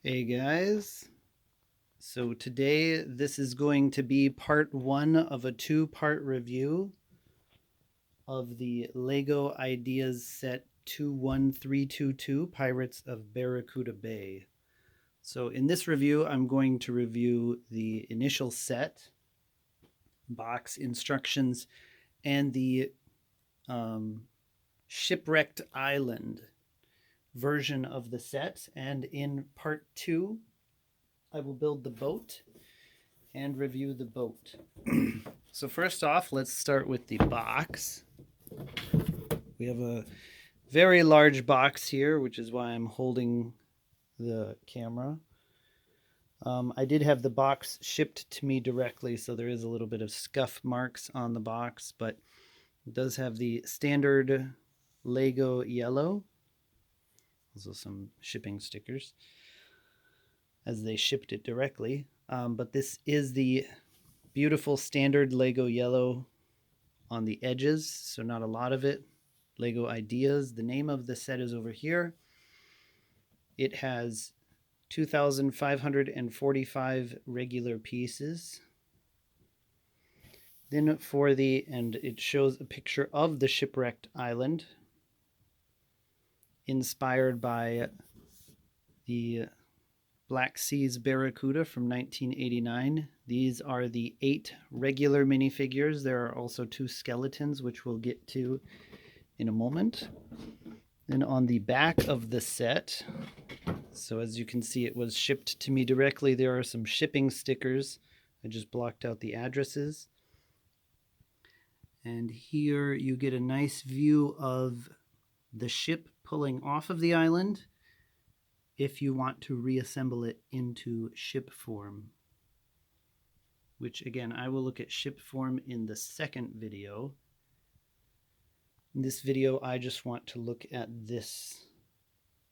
Hey guys, so today this is going to be part one of a two-part review of the Lego Ideas Set 21322 Pirates of Barracuda Bay. So in this review, I'm going to review the initial set, box instructions, and the Shipwrecked Island version of the set. And in part two, I will build the boat and review the boat. So first off, let's start with the box. We have a very large box here, which is why I'm holding the camera. I did have the box shipped to me directly, so there is a little bit of scuff marks on the box, but it does have the standard Lego yellow. Also some shipping stickers, as they shipped it directly. But this is the beautiful standard Lego yellow on the edges, so not a lot of it. Lego Ideas. The name of the set is over here. It has 2,545 regular pieces. Then and it shows a picture of the shipwrecked island, inspired by the Black Seas Barracuda from 1989. These are the 8 regular minifigures. There are also 2 skeletons, which we'll get to in a moment. Then on the back of the set, so as you can see, it was shipped to me directly. There are some shipping stickers. I just blocked out the addresses. And here you get a nice view of the ship pulling off of the island if you want to reassemble it into ship form, which again, I will look at ship form in the second video. In this video, I just want to look at this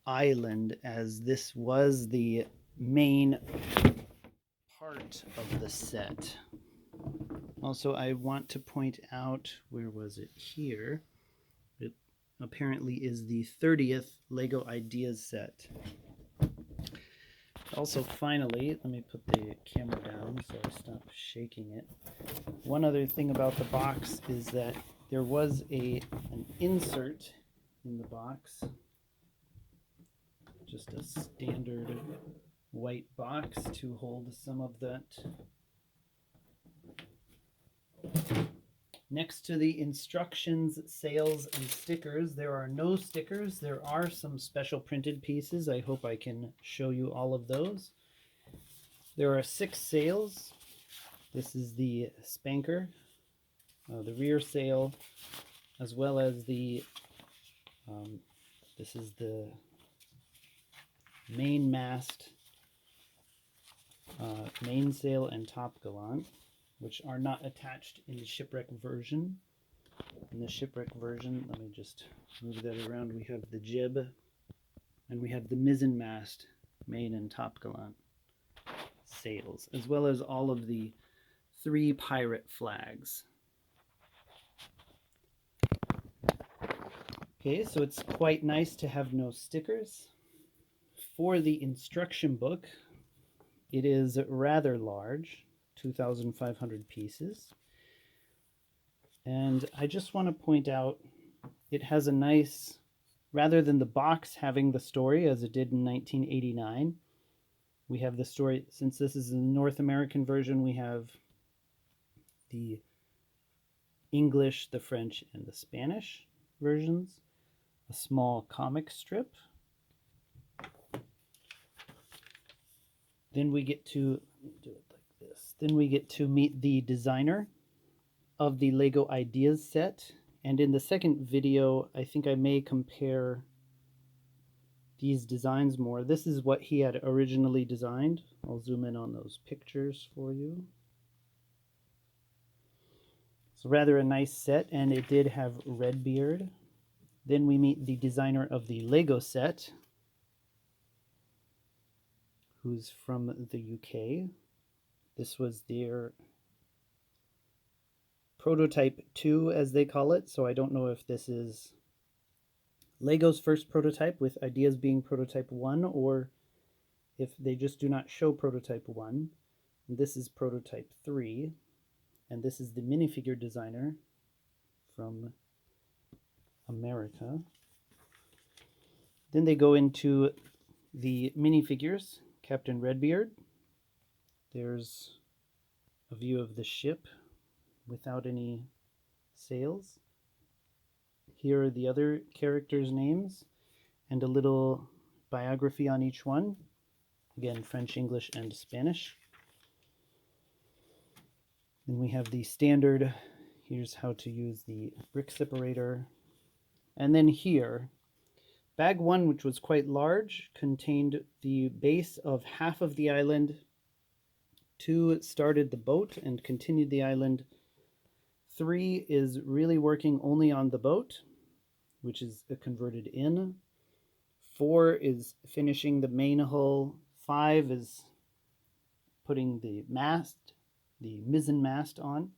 island, as this was the main part of the set. Also, I want to point out, where was it? Here. It apparently is the 30th Lego Ideas set. Also, finally, let me put the camera down so I stop shaking it. One other thing about the box is that there was an insert in the box. Just a standard white box to hold some of that. Next to the instructions, sales, and stickers, there are no stickers. There are some special printed pieces. I hope I can show you all of those. There are 6 sails. This is the spanker, the rear sail, as well as the, this is the main mast, mainsail, and top gallant, which are not attached in the shipwreck version. In the shipwreck version, let me just move that around. We have the jib, and we have the mizzen mast, main and top gallant sails, as well as all of the 3 pirate flags. Okay, so it's quite nice to have no stickers. For the instruction book, it is rather large, 2,500 pieces. And I just want to point out, it has a nice, rather than the box having the story as it did in 1989, we have the story. Since this is a North American version, we have the English, the French, and the Spanish versions. A small comic strip. Then we get to do it like this. Then we get to meet the designer of the Lego Ideas set. And in the second video, I think I may compare these designs more. This is what he had originally designed. I'll zoom in on those pictures for you. It's rather a nice set, and it did have Redbeard. Then we meet the designer of the Lego set, who's from the UK. This was their prototype 2, as they call it, so I don't know if this is Lego's first prototype, with Ideas being prototype 1, or if they just do not show prototype 1. And this is prototype 3. And this is the minifigure designer from America. Then they go into the minifigures, Captain Redbeard. There's a view of the ship without any sails. Here are the other characters' names and a little biography on each one. Again, French, English, and Spanish. Then we have the standard, here's how to use the brick separator. And then here, bag 1, which was quite large, contained the base of half of the island. 2 started the boat and continued the island. 3 is really working only on the boat, which is a converted inn. 4 is finishing the main hull. 5 is putting the mast, the mizzen mast on.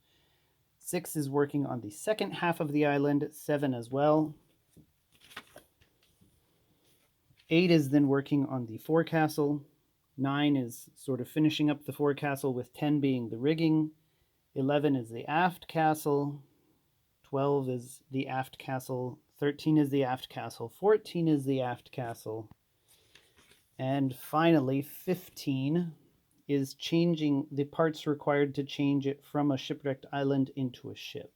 6 is working on the second half of the island. 7 as well. 8 is then working on the forecastle. 9 is sort of finishing up the forecastle, with 10 being the rigging. 11 is the aft castle. 12 is the aft castle. 13 is the aft castle. 14 is the aft castle. And finally, 15 is changing the parts required to change it from a shipwrecked island into a ship.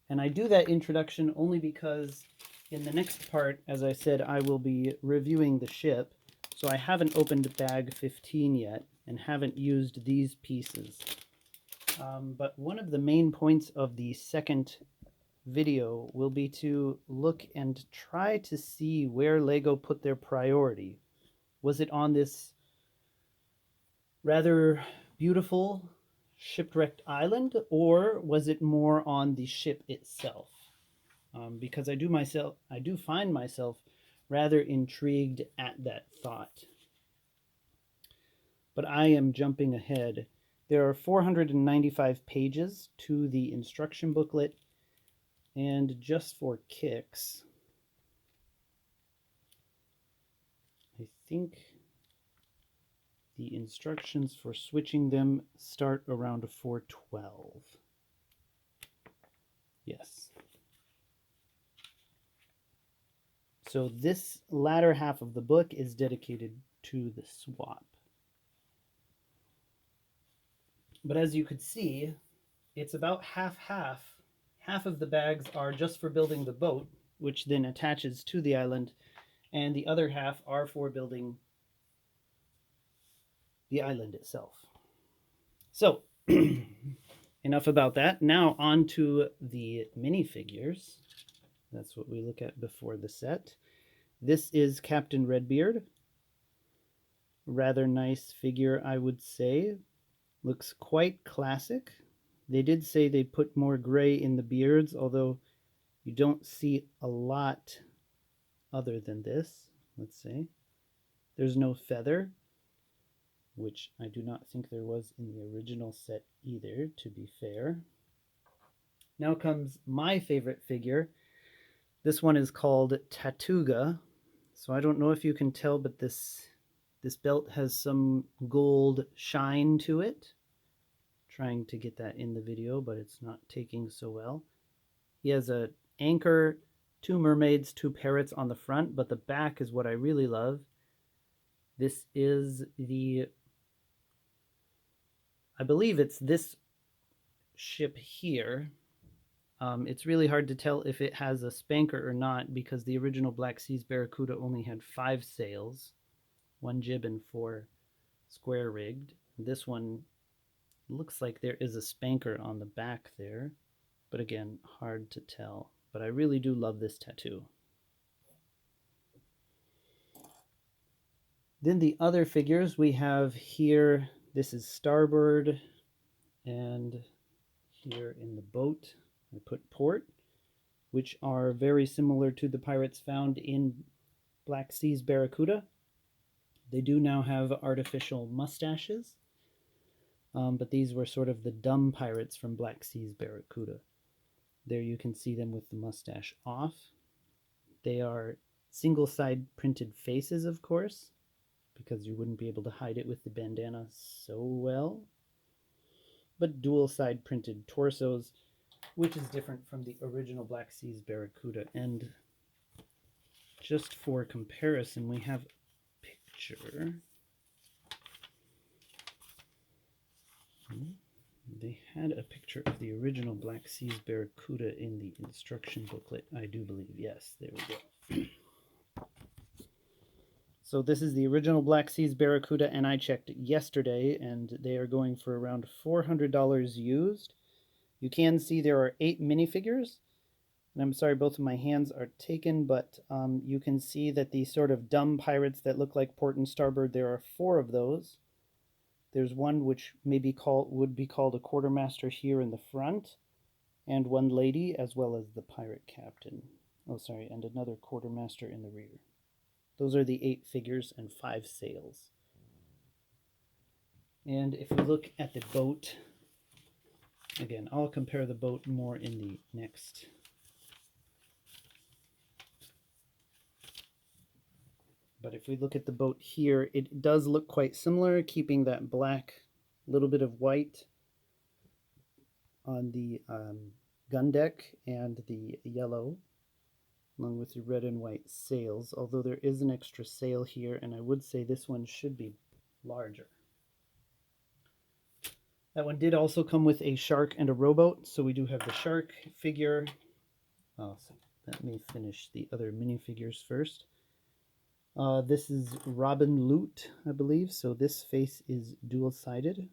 And I do that introduction only because in the next part, as I said, I will be reviewing the ship. So I haven't opened bag 15 yet and haven't used these pieces. But one of the main points of the second video will be to look and try to see where LEGO put their priority. Was it on this rather beautiful shipwrecked island, or was it more on the ship itself? Because I do find myself rather intrigued at that thought. But I am jumping ahead. There are 495 pages to the instruction booklet, and just for kicks, I think the instructions for switching them start around 412. Yes. So this latter half of the book is dedicated to the swap. But as you could see, it's about half-half. Half of the bags are just for building the boat, which then attaches to the island, and the other half are for building the island itself. So, enough about that. Now on to the minifigures. That's what we look at before the set. This is Captain Redbeard. Rather nice figure, I would say. Looks quite classic. They did say they put more gray in the beards, although you don't see a lot other than this. Let's see. There's no feather, which I do not think there was in the original set either, to be fair. Now comes my favorite figure. This one is called Tatuga. So I don't know if you can tell, but this belt has some gold shine to it. Trying to get that in the video, but it's not taking so well. He has an anchor, 2 mermaids, 2 parrots on the front, but the back is what I really love. This is the, I believe it's this ship here. It's really hard to tell if it has a spanker or not, because the original Black Seas Barracuda only had 5 sails, 1 jib and 4 square rigged. This one looks like there is a spanker on the back there, but again, hard to tell. But I really do love this tattoo. Then the other figures we have here, this is Starboard, and here in the boat I put Port, which are very similar to the pirates found in Black Seas Barracuda. They do now have artificial mustaches, but these were sort of the dumb pirates from Black Seas Barracuda. There you can see them with the mustache off. They are single-side printed faces, of course, because you wouldn't be able to hide it with the bandana so well. But dual side printed torsos, which is different from the original Black Seas Barracuda. And just for comparison, we have a picture. They had a picture of the original Black Seas Barracuda in the instruction booklet, I do believe. Yes, there we go. So this is the original Black Seas Barracuda, and I checked yesterday, and they are going for around $400 used. You can see there are 8 minifigures, and I'm sorry both of my hands are taken, but you can see that the sort of dumb pirates that look like port and starboard, there are 4 of those. There's one which would be called a quartermaster here in the front, and one lady, as well as the pirate captain. Oh, sorry, and another quartermaster in the rear. Those are the 8 figures and 5 sails. And if we look at the boat, again, I'll compare the boat more in the next. But if we look at the boat here, it does look quite similar, keeping that black, little bit of white on the gun deck and the yellow, along with the red and white sails, although there is an extra sail here, and I would say this one should be larger. That one did also come with a shark and a rowboat, so we do have the shark figure. Oh, so let me finish the other minifigures first. This is Robin Loot, I believe, so this face is dual-sided.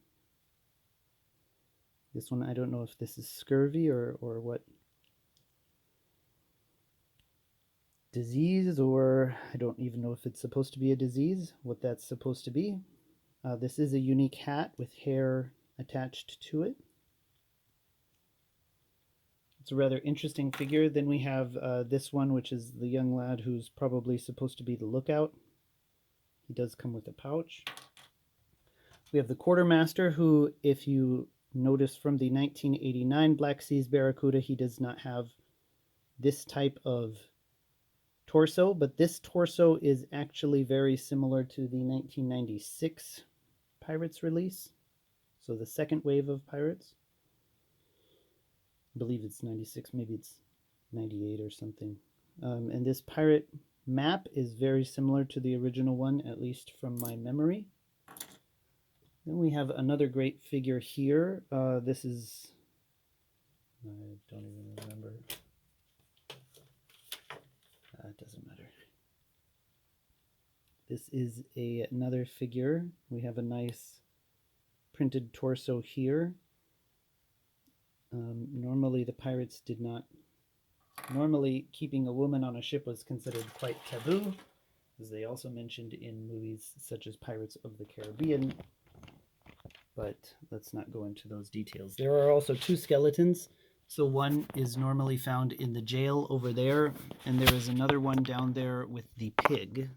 This one, I don't know if this is scurvy or what disease, or I don't even know if it's supposed to be a disease, what that's supposed to be. This is a unique hat with hair attached to it. It's a rather interesting figure. Then we have this one, which is the young lad who's probably supposed to be the lookout. He does come with a pouch. We have the quartermaster, who, if you notice from the 1989 Black Seas Barracuda, he does not have this type of torso, but this torso is actually very similar to the 1996 Pirates release. So the second wave of Pirates. I believe it's 96, maybe it's 98 or something. And this pirate map is very similar to the original one, at least from my memory. Then we have another great figure here. This is, I don't even remember. It doesn't matter. This is another figure. We have a nice printed torso here. Normally the pirates did not... Normally keeping a woman on a ship was considered quite taboo, as they also mentioned in movies such as Pirates of the Caribbean. But let's not go into those details. There are also 2 skeletons. So one is normally found in the jail over there, and there is another one down there with the pig.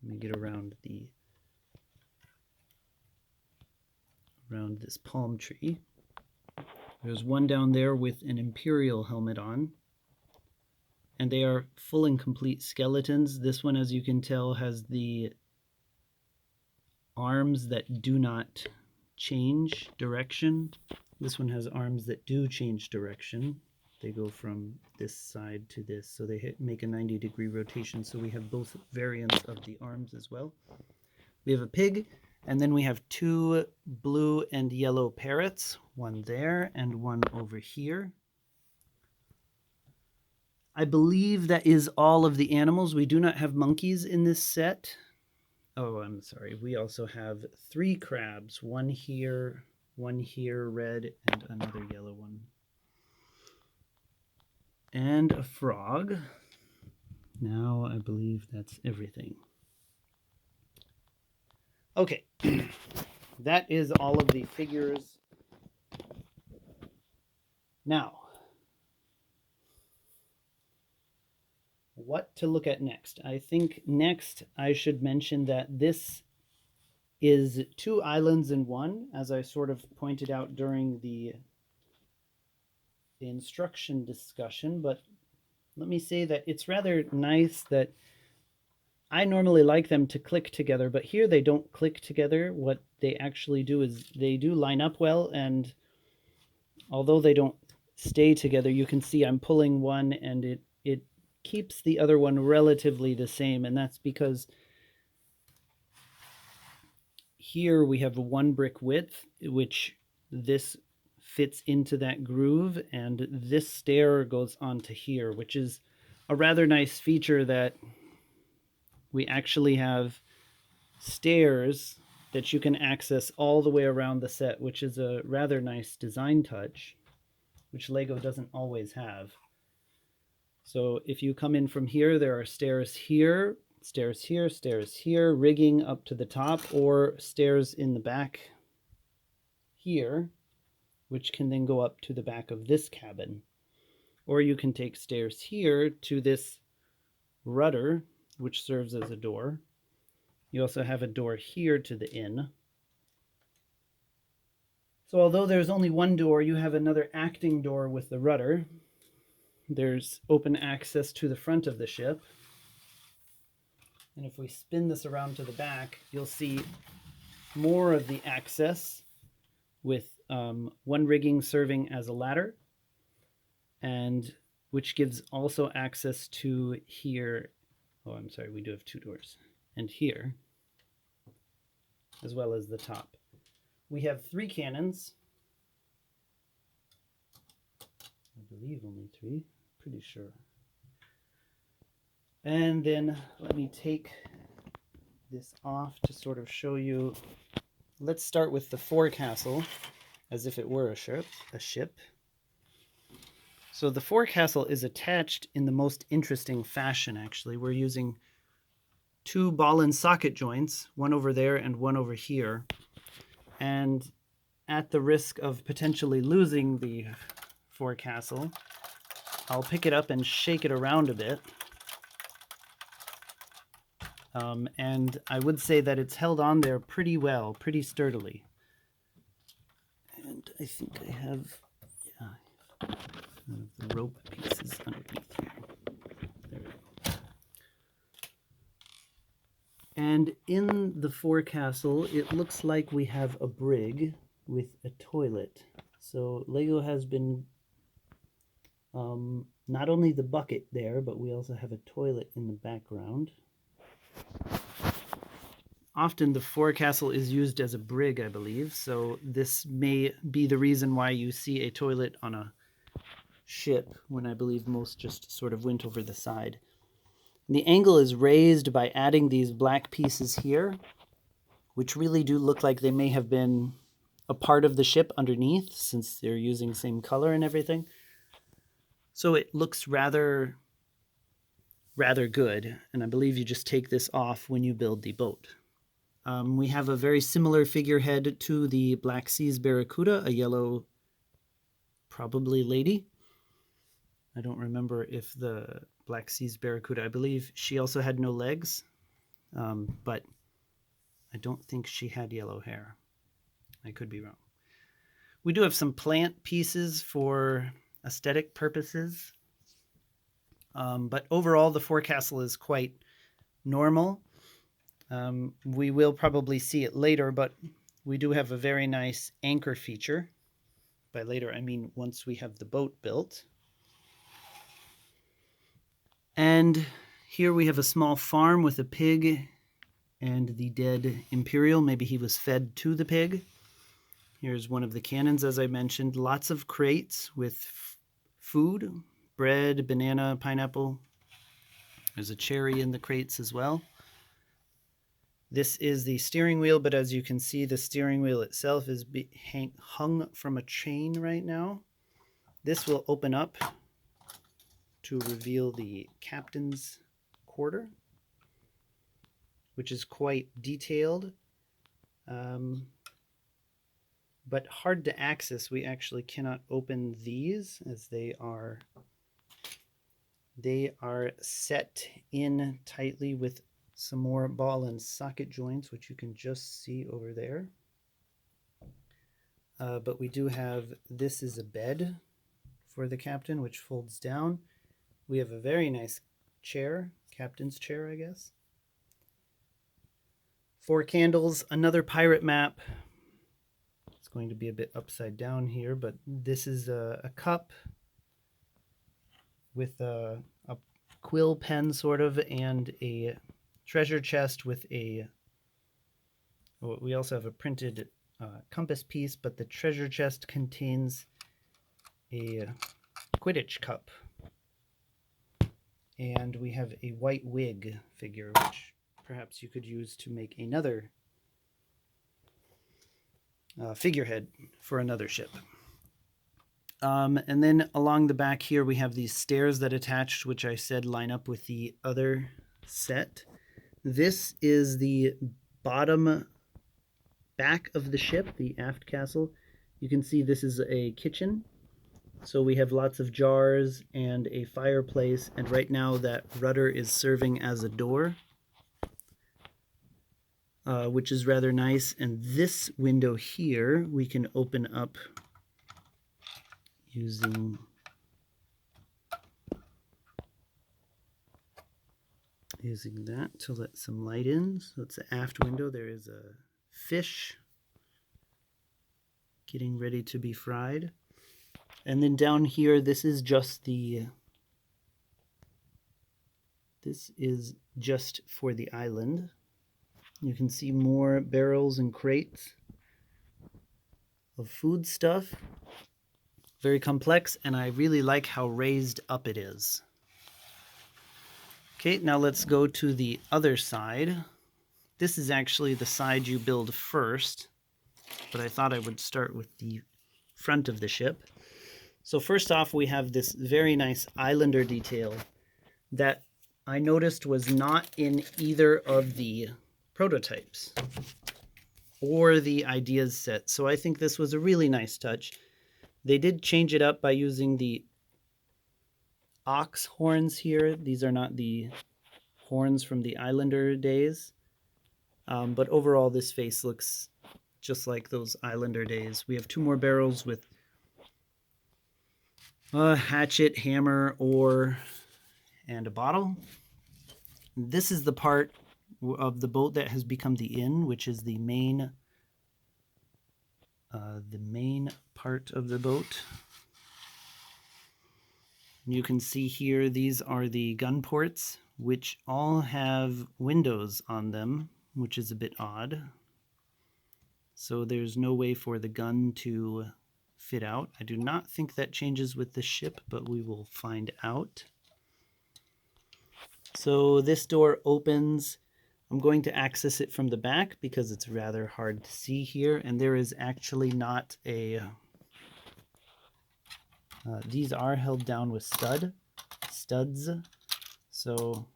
Let me get around this palm tree. There's one down there with an imperial helmet on, and they are full and complete skeletons. This one, as you can tell, has the arms that do not change direction. This one has arms that do change direction. They go from this side to this, so they make a 90-degree rotation, so we have both variants of the arms as well. We have a pig, and then we have 2 blue and yellow parrots, one there and one over here. I believe that is all of the animals. We do not have monkeys in this set. Oh, I'm sorry. We also have 3 crabs, one here, red, and another yellow one. And a frog. Now I believe that's everything. Okay, that is all of the figures. Now, what to look at next? I think next I should mention that this is 2 islands in one, as I sort of pointed out during the instruction discussion, but let me say that it's rather nice that I normally like them to click together, but here they don't click together. What they actually do is they do line up well, and although they don't stay together, you can see I'm pulling one and it keeps the other one relatively the same, and that's because here we have a 1 brick width, which this fits into that groove, and this stair goes onto here, which is a rather nice feature, that we actually have stairs that you can access all the way around the set, which is a rather nice design touch, which Lego doesn't always have. So if you come in from here, there are stairs here, stairs here, stairs here, rigging up to the top, or stairs in the back here, which can then go up to the back of this cabin. Or you can take stairs here to this rudder, which serves as a door. You also have a door here to the inn. So although there's only one door, you have another acting door with the rudder. There's open access to the front of the ship. And if we spin this around to the back, you'll see more of the access, with one rigging serving as a ladder, and which gives also access to here. Oh, I'm sorry, we do have 2 doors. And here, as well as the top. We have 3 cannons. I believe only 3, pretty sure. And then let me take this off to sort of show you. Let's start with the forecastle, as if it were a ship. So the forecastle is attached in the most interesting fashion, actually. We're using 2 ball and socket joints, one over there and one over here. And at the risk of potentially losing the forecastle, I'll pick it up and shake it around a bit. And I would say that it's held on there pretty well, pretty sturdily. And I think I have, one of the rope pieces underneath here. There we go. And in the forecastle, it looks like we have a brig with a toilet. So Lego has been, not only the bucket there, but we also have a toilet in the background. Often the forecastle is used as a brig, I believe, so this may be the reason why you see a toilet on a ship, when I believe most just sort of went over the side. And the angle is raised by adding these black pieces here, which really do look like they may have been a part of the ship underneath, since they're using the same color and everything. So it looks rather good, and I believe you just take this off when you build the boat. We have a very similar figurehead to the Black Seas Barracuda, a yellow, probably lady. I don't remember if the Black Seas Barracuda, I believe she also had no legs, but I don't think she had yellow hair. I could be wrong. We do have some plant pieces for aesthetic purposes, but overall the forecastle is quite normal. We will probably see it later, but we do have a very nice anchor feature. By later, I mean once we have the boat built. And here we have a small farm with a pig and the dead Imperial. Maybe he was fed to the pig. Here's one of the cannons, as I mentioned. Lots of crates with food, bread, banana, pineapple. There's a cherry in the crates as well. This is the steering wheel, but as you can see, the steering wheel itself is hung from a chain right now. This will open up to reveal the captain's quarter, which is quite detailed, but hard to access. We actually cannot open these, as they are set in tightly with some more ball and socket joints, which you can just see over there. But we do have, this is a bed for the captain, which folds down. We have a very nice chair, captain's chair, I guess. 4 candles, another pirate map. It's going to be a bit upside down here, but this is a cup with a quill pen sort of, and a treasure chest with a... We also have a printed compass piece, but the treasure chest contains a Quidditch cup. And we have a white wig figure, which perhaps you could use to make another figurehead for another ship. And then along the back here, we have these stairs that attach, which I said line up with the other set. This is the bottom back of the ship, the aft castle. You can see this is a kitchen. So we have lots of jars and a fireplace, and right now that rudder is serving as a door, which is rather nice. And this window here we can open up using that to let some light in. So it's the aft window. There is a fish getting ready to be fried. And then down here, this is just for the island. You can see more barrels and crates of food stuff. Very complex, and I really like how raised up it is. Okay, now let's go to the other side. This is actually the side you build first, but I thought I would start with the front of the ship. So first off, we have this very nice islander detail that I noticed was not in either of the prototypes or the ideas set. So I think this was a really nice touch. They did change it up by using the ox horns here. These are not the horns from the islander days. But overall, this face looks just like those islander days. We have 2 more barrels with a hatchet, hammer, oar, and a bottle. This is the part of the boat that has become the inn, which is the main part of the boat. You can see here, these are the gun ports, which all have windows on them, which is a bit odd. So there's no way for the gun to fit out. I do not think that changes with the ship, but we will find out. So this door opens. I'm going to access it from the back because it's rather hard to see here, and there is actually not a... these are held down with studs, so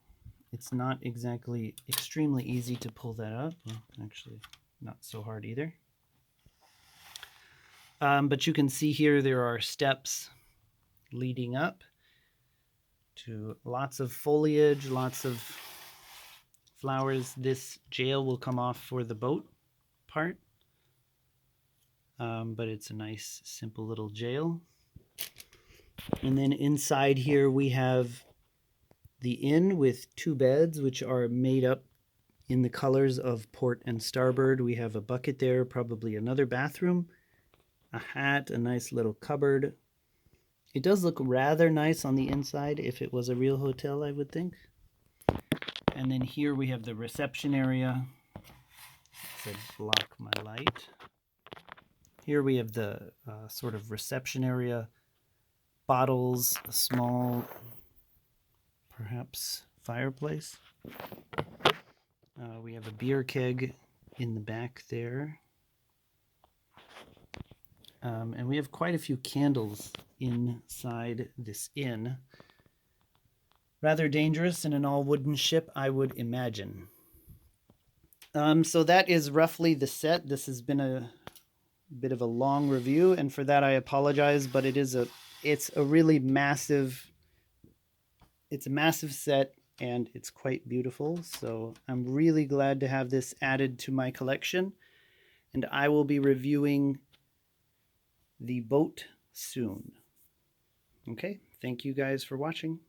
it's not exactly extremely easy to pull that up. Well, actually, not so hard either. But you can see here there are steps leading up to lots of foliage, lots of flowers. This jail will come off for the boat part, but it's a nice, simple little jail. And then inside here we have the inn with 2 beds, which are made up in the colors of port and starboard. We have a bucket there, probably another bathroom, a hat, a nice little cupboard. It does look rather nice on the inside if it was a real hotel, I would think. And then here we have the reception area. It said block my light. Here we have the sort of reception area. Bottles, a small, perhaps, fireplace. We have a beer keg in the back there. And we have quite a few candles inside this inn. Rather dangerous in an all-wooden ship, I would imagine. So that is roughly the set. This has been a bit of a long review, and for that I apologize, but it's a really massive... It's a massive set, and it's quite beautiful, so I'm really glad to have this added to my collection, and I will be reviewing the boat soon. Okay, thank you guys for watching.